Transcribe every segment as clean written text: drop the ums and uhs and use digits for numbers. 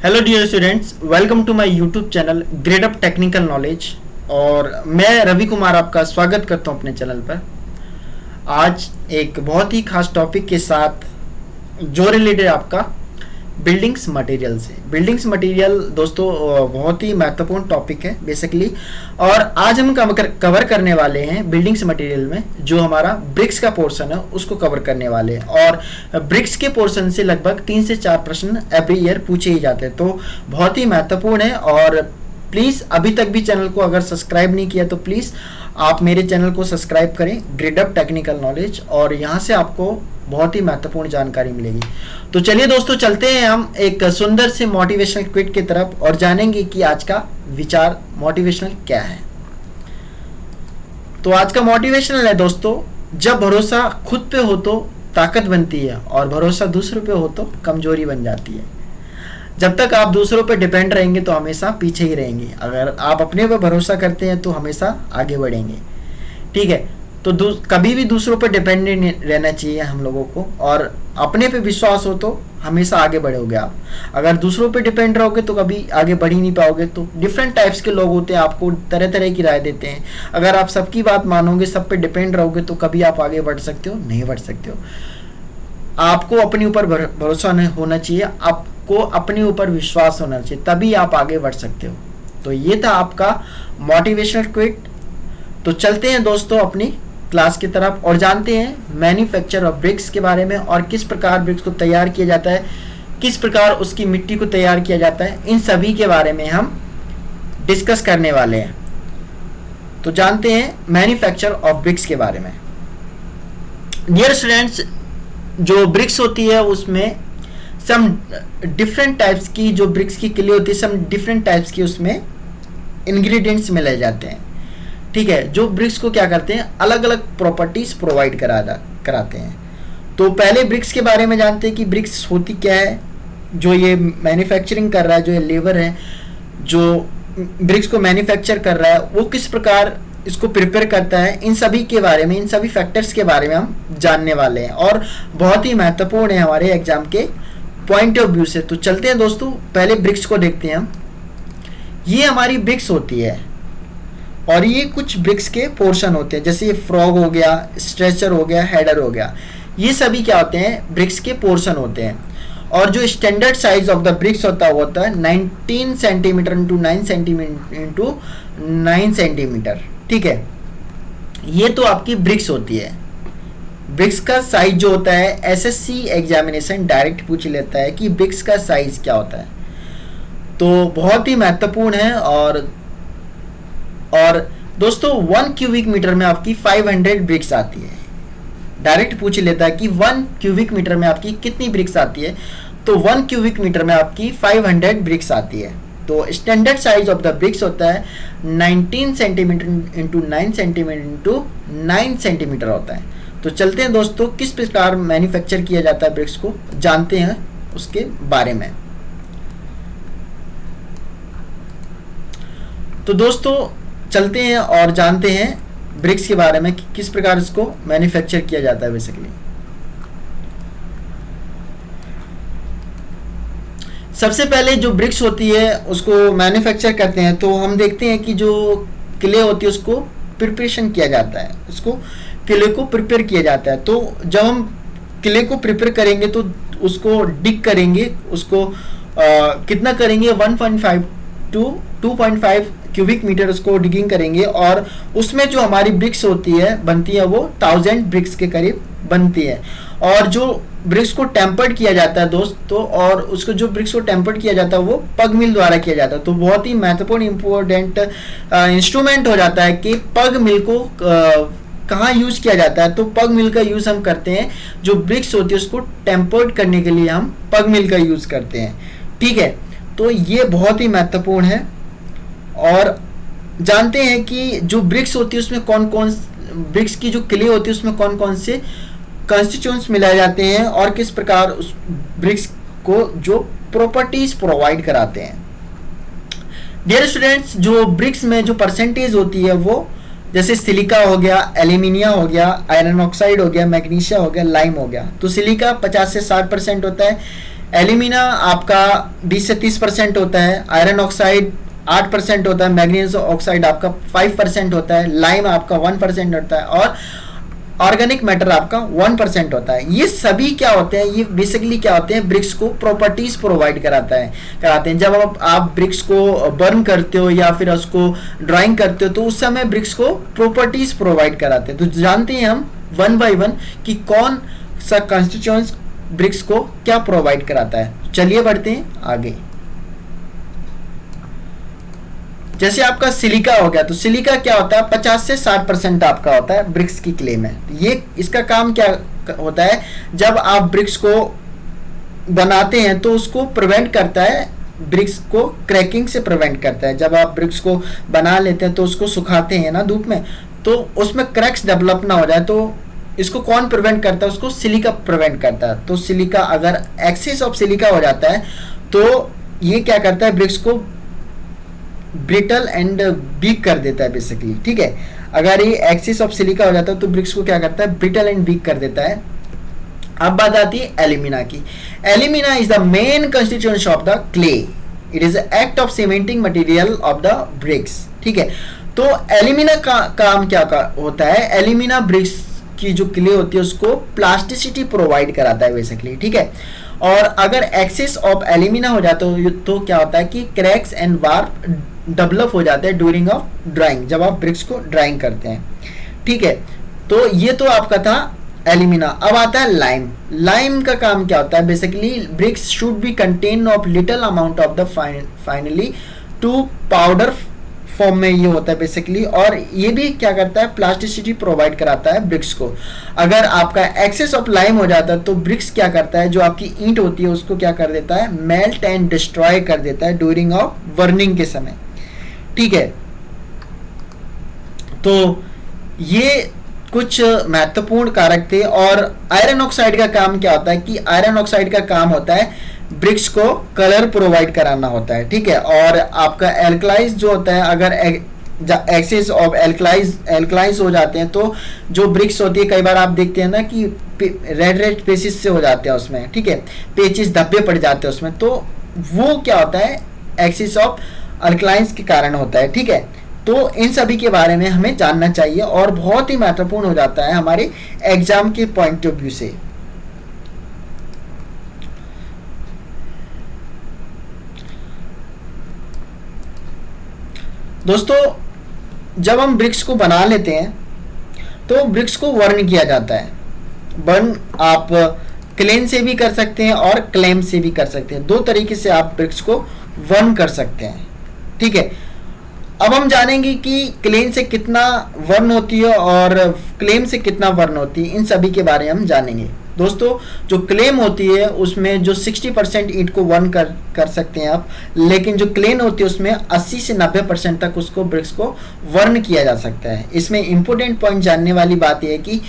Hello dear students, welcome to my YouTube channel grade up technical knowledge. और मैं रवि कुमार आपका स्वागत करता हूं अपने चैनल पर। आज एक बहुत ही खास टॉपिक के साथ जो रिलेटेड आपका बिल्डिंग्स मटेरियल से। बिल्डिंग्स मटेरियल दोस्तों बहुत ही महत्वपूर्ण टॉपिक है बेसिकली, और आज हम कवर करने वाले हैं बिल्डिंग्स मटेरियल में जो हमारा ब्रिक्स का पोर्शन है उसको कवर करने वाले हैं। और ब्रिक्स के पोर्शन से लगभग 3 से 4 प्रश्न एवरी ईयर पूछे ही जाते हैं, तो बहुत ही महत्वपूर्ण है। और प्लीज़ अभी तक भी चैनल को अगर सब्सक्राइब नहीं किया तो प्लीज़ आप मेरे चैनल को सब्सक्राइब करें, ग्रेड अप टेक्निकल नॉलेज, और यहाँ से आपको बहुत ही महत्वपूर्ण जानकारी मिलेगी। तो चलिए दोस्तों, चलते हैं हम एक सुंदर से मोटिवेशनल क्विट की तरफ और जानेंगे कि आज का विचार मोटिवेशनल क्या है। तो आज का मोटिवेशनल है दोस्तों, जब भरोसा खुद पे हो तो ताकत बनती है और भरोसा दूसरों पे हो तो कमजोरी बन जाती है। जब तक आप दूसरों पे डिपेंड रहेंगे तो हमेशा पीछे ही रहेंगे, अगर आप अपने पे भरोसा करते हैं तो हमेशा आगे बढ़ेंगे। ठीक है, तो कभी भी दूसरों पे डिपेंड नहीं रहना चाहिए हम लोगों को, और अपने पे विश्वास हो तो हमेशा आगे बढ़ोगे आप। अगर दूसरों पे डिपेंड रहोगे तो कभी आगे बढ़ ही नहीं पाओगे। तो डिफरेंट टाइप्स के लोग होते हैं, आपको तरह तरह की राय देते हैं। अगर आप सबकी बात मानोगे, सब पे डिपेंड रहोगे तो कभी आप आगे बढ़ सकते हो? नहीं बढ़ सकते हो। आपको अपने ऊपर भरोसा होना चाहिए, आपको अपने ऊपर विश्वास होना चाहिए, तभी आप आगे बढ़ सकते हो। तो ये था आपका मोटिवेशनल क्विट। तो चलते हैं दोस्तों अपनी क्लास की तरफ और जानते हैं मैन्युफैक्चर ऑफ ब्रिक्स के बारे में, और किस प्रकार ब्रिक्स को तैयार किया जाता है, किस प्रकार उसकी मिट्टी को तैयार किया जाता है, इन सभी के बारे में हम डिस्कस करने वाले हैं। तो जानते हैं मैन्युफैक्चर ऑफ ब्रिक्स के बारे में। डियर स्टूडेंट्स, जो ब्रिक्स होती है उसमें सम डिफरेंट टाइप्स की, जो ब्रिक्स की किले होती है, सम डिफरेंट टाइप्स की उसमें इंग्रेडिएंट्स मिलाए जाते हैं। ठीक है, जो ब्रिक्स को क्या करते हैं, अलग अलग प्रॉपर्टीज प्रोवाइड कराते हैं। तो पहले ब्रिक्स के बारे में जानते हैं कि ब्रिक्स होती क्या है। जो ये मैन्युफैक्चरिंग कर रहा है, जो ये लेबर है जो ब्रिक्स को मैन्युफैक्चर कर रहा है, वो किस प्रकार इसको प्रिपेयर करता है, इन सभी के बारे में, इन सभी फैक्टर्स के बारे में हम जानने वाले हैं, और बहुत ही महत्वपूर्ण है हमारे एग्जाम के पॉइंट ऑफ व्यू से। तो चलते हैं दोस्तों, पहले ब्रिक्स को देखते हैं हम। ये हमारी ब्रिक्स होती है और ये कुछ ब्रिक्स के पोर्शन होते हैं, जैसे ये फ्रॉग हो गया, स्ट्रेचर हो गया, हेडर हो गया। ये सभी क्या होते हैं, ब्रिक्स के पोर्शन होते हैं। और जो standard size of the bricks होता है 19 centimetre into 9 centimetre into 9 centimetre. ठीक है, ये तो आपकी ब्रिक्स होती है। ब्रिक्स का साइज जो होता है, एसएससी एग्जामिनेशन डायरेक्ट पूछ लेता है कि ब्रिक्स का साइज क्या होता है, तो बहुत ही महत्वपूर्ण है। और दोस्तों 1 क्यूबिक मीटर में आपकी 500 ब्रिक्स आती है। डायरेक्ट पूछ लेता है कि 1 क्यूबिक मीटर में आपकी कितनी ब्रिक्स आती है, तो 1 क्यूबिक मीटर में आपकी 500 ब्रिक्स आती है। तो standard size of the bricks होता है 19 centimetre into 9 centimetre into 9 centimetre होता है। तो चलते हैं दोस्तों, किस प्रकार मैन्युफैक्चर किया जाता है ब्रिक्स को जानते हैं उसके बारे में। तो दोस्तों चलते हैं और जानते हैं ब्रिक्स के बारे में कि किस प्रकार इसको मैन्युफैक्चर किया जाता है बेसिकली। सबसे पहले जो ब्रिक्स होती है उसको मैन्युफैक्चर करते हैं, तो हम देखते हैं कि जो क्ले होती है उसको प्रिपरेशन किया जाता है, उसको क्ले को प्रिपेयर किया जाता है। तो जब हम क्ले को प्रिपेयर करेंगे तो उसको डिग करेंगे, उसको कितना करेंगे, 1.5 टू 2.5 क्यूबिक मीटर उसको डिगिंग करेंगे, और उसमें जो हमारी ब्रिक्स होती है बनती है वो 1000 ब्रिक्स के करीब बनती है। और जो ब्रिक्स को टेम्पर्ड किया जाता है दोस्तों, और उसको जो ब्रिक्स को टेम्पर्ड किया जाता है वो पग मिल द्वारा किया जाता है। तो बहुत ही महत्वपूर्ण इंपॉर्टेंट इंस्ट्रूमेंट हो जाता है कि पग मिल को कहाँ यूज किया जाता है। तो पग मिल का यूज हम करते हैं, जो ब्रिक्स होती है उसको टेम्पर्ड करने के लिए हम पग मिल का यूज करते हैं। ठीक है, तो ये बहुत ही महत्वपूर्ण है। और जानते हैं कि जो ब्रिक्स होती है उसमें कौन कौन, ब्रिक्स की जो क्ले होती है उसमें कौन कौन से कंस्टिट्यूएंट्स मिलाए जाते हैं, और किस प्रकार उस ब्रिक्स को जो प्रॉपर्टीज प्रोवाइड कराते हैं। डियर स्टूडेंट्स, जो ब्रिक्स में जो परसेंटेज होती है वो जैसे सिलिका हो गया, एल्यूमिनियम हो गया, आयरन ऑक्साइड हो गया, मैग्नीशिया हो गया, लाइम हो गया। तो सिलिका 50 से 60% होता है, एल्यूमिना आपका 20 से 30% होता है, आयरन ऑक्साइड 8% होता है, मैग्नीशियम ऑक्साइड आपका 5% होता है, लाइम आपका 1% होता है और ऑर्गेनिक मैटर आपका 1% होता है। ये सभी क्या होते हैं, ये बेसिकली क्या होते हैं, ब्रिक्स को प्रॉपर्टीज प्रोवाइड कराते हैं। जब आप ब्रिक्स को बर्न करते हो या फिर उसको ड्राइंग करते हो तो उस समय ब्रिक्स को प्रॉपर्टीज प्रोवाइड कराते हैं। तो जानते हैं हम वन बाय वन कि कौन सा कंस्टिट्यूएंट्स ब्रिक्स को क्या प्रोवाइड कराता है। चलिए बढ़ते हैं आगे। जैसे आपका सिलिका हो गया, तो सिलिका क्या होता है, 50 से 60% आपका होता है ब्रिक्स की क्ले में। ये इसका काम क्या होता है, जब आप ब्रिक्स को बनाते हैं तो उसको प्रिवेंट करता है, ब्रिक्स को क्रैकिंग से प्रिवेंट करता है। जब आप ब्रिक्स को बना लेते हैं तो उसको सुखाते हैं ना धूप में, तो उसमें क्रैक्स डेवलप ना हो जाए, तो इसको कौन प्रिवेंट करता है, उसको सिलिका प्रिवेंट करता है। तो सिलिका अगर एक्सेस ऑफ सिलिका हो जाता है तो ये क्या करता है, ब्रिक्स को ब्रिटल एंड वीक कर देता है बेसिकली, ठीक है। अगर ये एक्सिस ऑफ सिलिका हो जाता है तो ब्रिक्स को क्या करता है, ब्रिटल एंड वीक कर देता है। अब बात आती है एल्यूमिना की। Alumina is the main constituent of the clay, it is act of cementing material of the bricks, ठीक है। तो एल्यूमिना का काम क्या होता है, एल्यूमिना ब्रिक्स की जो क्ले होती है उसको प्लास्टिसिटी प्रोवाइड कराता है बेसिकली, ठीक है। और अगर एक्सेस ऑफ एल्यूमिना हो जाता है तो क्या होता है कि क्रैक्स एंड वार्प डेवलप हो जाते हैं ड्यूरिंग ऑफ ड्राइंग, जब आप ब्रिक्स को ड्राइंग करते हैं, ठीक है। तो ये तो आपका था एल्यूमिना। अब आता है लाइम। लाइम का काम क्या होता है, basically bricks should be contain of little amount of the finely to powder form में ये होता है बेसिकली, और ये भी क्या करता है, प्लास्टिसिटी प्रोवाइड कराता है ब्रिक्स को। अगर आपका एक्सेस ऑफ लाइम हो जाता है तो ब्रिक्स क्या करता है, जो आपकी ईंट होती है उसको क्या कर देता है, मेल्ट एंड डिस्ट्रॉय कर देता है ड्यूरिंग ऑफ बर्निंग के समय, ठीक है। तो ये कुछ महत्वपूर्ण कारक थे। और आयरन ऑक्साइड का काम क्या होता है कि आयरन ऑक्साइड का काम होता है ब्रिक्स को कलर प्रोवाइड कराना होता है, ठीक है। और आपका एल्कलाइज जो होता है, अगर एक्सेस ऑफ एल्कलाइज हो जाते हैं तो जो ब्रिक्स होती है, कई बार आप देखते हैं ना कि रेड पेसिस से हो जाते हैं उसमें, ठीक है, पेचिस धब्बे पड़ जाते हैं उसमें, तो वो क्या होता है, एक्सेस ऑफ अल्कलाइंस के कारण होता है, ठीक है। तो इन सभी के बारे में हमें जानना चाहिए और बहुत ही महत्वपूर्ण हो जाता है हमारे एग्जाम के पॉइंट ऑफ व्यू से। दोस्तों, जब हम ब्रिक्स को बना लेते हैं तो ब्रिक्स को वर्न किया जाता है। बर्न आप क्लेन से भी कर सकते हैं और क्लेम से भी कर सकते हैं, दो तरीके से आप ब्रिक्स को वर्न कर सकते हैं, ठीक है। अब हम जानेंगे कि क्लेम से कितना वर्न होती है और क्लेम से कितना वर्न होती है, इन सभी के बारे में हम जानेंगे। दोस्तों, जो क्लेम होती है उसमें जो 60% ईंट को वर्न कर सकते हैं आप, लेकिन जो क्लेन होती है उसमें 80 से 90% तक उसको ब्रिक्स को वर्न किया जा सकता है। इसमें इंपॉर्टेंट पॉइंट जानने वाली बात यह है कि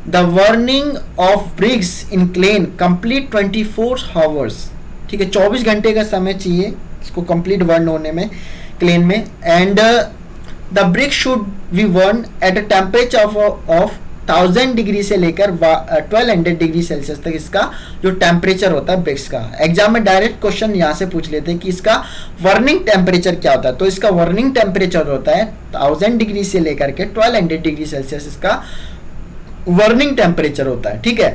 the burning of bricks in kiln complete 24 hours, ठीक है, 24 घंटे का समय चाहिए इसको कंप्लीट वर्न होने में क्लेन में। And the brick should be burn at a temperature of 1000 degree से लेकर 1200 डिग्री सेल्सियस तक इसका जो टेम्परेचर होता है ब्रिक्स का। एग्जाम में डायरेक्ट क्वेश्चन यहाँ से पूछ लेते हैं कि इसका वर्निंग टेम्परेचर क्या होता है, तो इसका वर्निंग टेम्परेचर होता है 1000 डिग्री से लेकर के 1200 डिग्री सेल्सियस इसका वर्निंग टेम्परेचर होता है, ठीक है।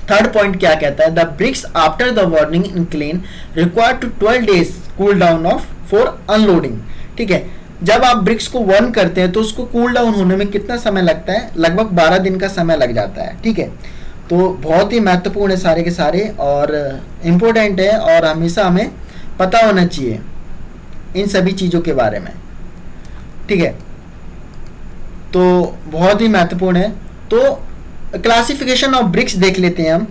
थर्ड पॉइंट क्या कहता है, the bricks after the burning in kiln require to 12 days cool down off for unloading, ठीक है। जब आप ब्रिक्स को वर्न करते हैं तो उसको कूल डाउन होने में कितना समय लगता है, लगभग 12 दिन का समय लग जाता है, ठीक है। तो बहुत ही महत्वपूर्ण है सारे के सारे और इम्पोर्टेंट है और हमेशा हमें पता होना चाहिए इन सभी चीज़ों के बारे में, ठीक है। तो बहुत ही महत्वपूर्ण है। तो क्लासिफिकेशन ऑफ ब्रिक्स देख लेते हैं हम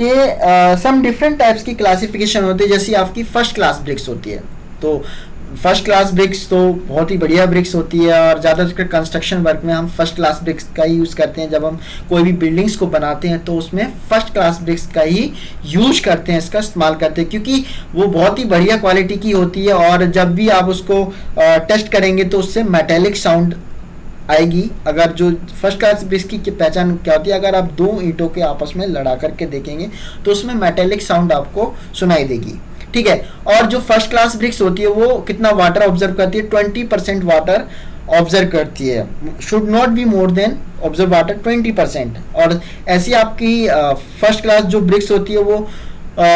कि सम डिफरेंट टाइप्स की क्लासिफिकेशन होती है। जैसे आपकी फर्स्ट क्लास ब्रिक्स होती है, तो फर्स्ट क्लास ब्रिक्स तो बहुत ही बढ़िया ब्रिक्स होती है और ज़्यादातर कंस्ट्रक्शन वर्क में हम फर्स्ट क्लास ब्रिक्स का ही यूज़ करते हैं। जब हम कोई भी बिल्डिंग्स को बनाते हैं तो उसमें फर्स्ट क्लास ब्रिक्स का ही यूज करते हैं, इसका इस्तेमाल करते हैं, क्योंकि वो बहुत ही बढ़िया क्वालिटी की होती है और जब भी आप उसको टेस्ट करेंगे तो उससे मेटेलिक साउंड आएगी। अगर जो फर्स्ट क्लास ब्रिक्स की पहचान क्या होती है, अगर आप दो ईंटों के आपस में लड़ा करके देखेंगे तो उसमें मेटेलिक साउंड आपको सुनाई देगी, ठीक है। और जो फर्स्ट क्लास ब्रिक्स होती है वो कितना वाटर ऑब्जर्व करती है, 20% वाटर ऑब्जर्व करती है, should not be more than observe water 20%। और ऐसी आपकी फर्स्ट क्लास जो ब्रिक्स होती है वो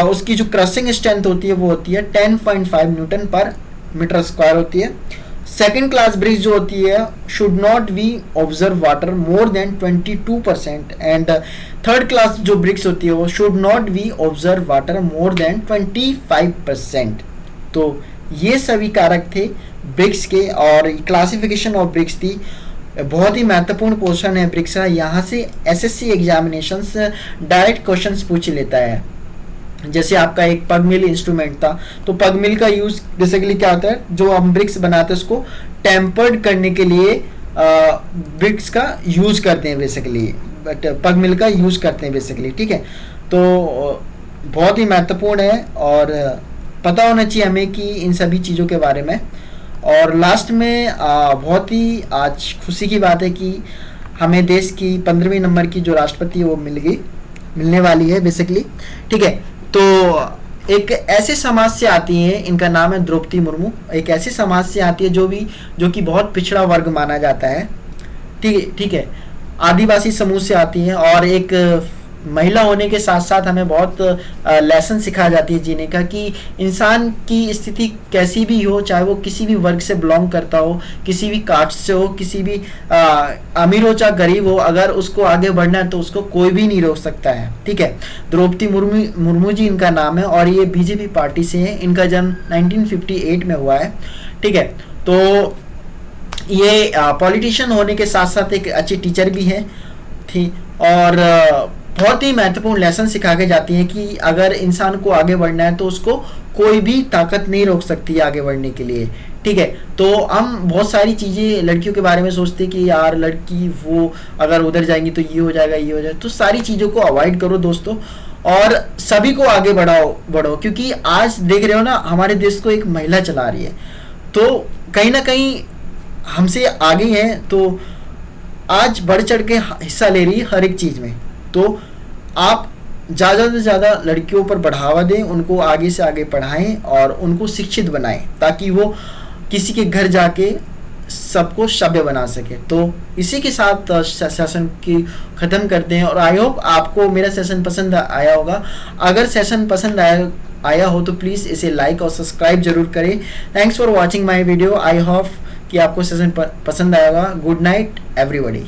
उसकी जो क्रशिंग स्ट्रेंथ होती है वो होती है 10.5 न्यूटन पर मीटर स्क्वायर होती है। सेकेंड क्लास ब्रिक्स जो होती है should not be observe water more than 22%, and third class जो ब्रिक्स होती है वो should not be observe water more than 25%। तो ये सभी कारक थे ब्रिक्स के, और क्लासिफिकेशन ऑफ ब्रिक्स थी। बहुत ही महत्वपूर्ण पोर्शन है ब्रिक्स का, यहाँ से एसएससी एग्जामिनेशंस डायरेक्ट क्वेश्चंस पूछ लेता है। जैसे आपका एक पग मिल इंस्ट्रूमेंट था, तो पग मिल का यूज बेसिकली क्या होता है, जो हम ब्रिक्स बनाते हैं उसको टेम्पर्ड करने के लिए ब्रिक्स का यूज करते हैं बेसिकली, बट पग मिल का यूज करते हैं बेसिकली, ठीक है। तो बहुत ही महत्वपूर्ण है और पता होना चाहिए हमें कि इन सभी चीज़ों के बारे में। और लास्ट में बहुत ही आज खुशी की बात है कि हमें देश की 15वीं नंबर की जो राष्ट्रपति है वो मिलने वाली है बेसिकली, ठीक है। तो एक ऐसे समाज से आती है, इनका नाम है द्रौपदी मुर्मू। एक ऐसे समाज से आती है जो कि बहुत पिछड़ा वर्ग माना जाता है, ठीक है, आदिवासी समूह से आती है। और एक महिला होने के साथ साथ हमें बहुत लेसन सिखाया जाती है जीने का, कि इंसान की स्थिति कैसी भी हो, चाहे वो किसी भी वर्ग से बिलोंग करता हो, किसी भी कास्ट से हो, किसी भी अमीर हो चाहे गरीब हो, अगर उसको आगे बढ़ना है तो उसको कोई भी नहीं रोक सकता है, ठीक है। द्रौपदी मुर्मू जी इनका नाम है और ये बीजेपी पार्टी से है। इनका जन्म 1958 में हुआ है, ठीक है। तो ये पॉलिटिशियन होने के साथ साथ एक अच्छी टीचर भी है थी, और बहुत ही महत्वपूर्ण लेसन सिखा के जाती है कि अगर इंसान को आगे बढ़ना है तो उसको कोई भी ताकत नहीं रोक सकती है आगे बढ़ने के लिए, ठीक है। तो हम बहुत सारी चीज़ें लड़कियों के बारे में सोचते हैं कि यार लड़की वो अगर उधर जाएंगी तो ये हो जाएगा, तो सारी चीज़ों को अवॉइड करो दोस्तों, और सभी को आगे बढ़ो, क्योंकि आज देख रहे हो ना हमारे देश को एक महिला चला रही है, तो कहीं ना कहीं हमसे आगे है, तो आज बढ़ चढ़ के हिस्सा ले रही है हर एक चीज़ में। तो आप ज़्यादा से ज़्यादा लड़कियों पर बढ़ावा दें, उनको आगे से आगे पढ़ाएं और उनको शिक्षित बनाएं, ताकि वो किसी के घर जाके सबको सभ्य बना सके। तो इसी के साथ सेशन की ख़त्म करते हैं, और आई होप आपको मेरा सेशन पसंद आया होगा। अगर सेशन पसंद आया हो तो प्लीज़ इसे लाइक और सब्सक्राइब जरूर करें। Thanks for watching my video. I hope कि आपको सेशन पसंद आएगा। Good night everybody.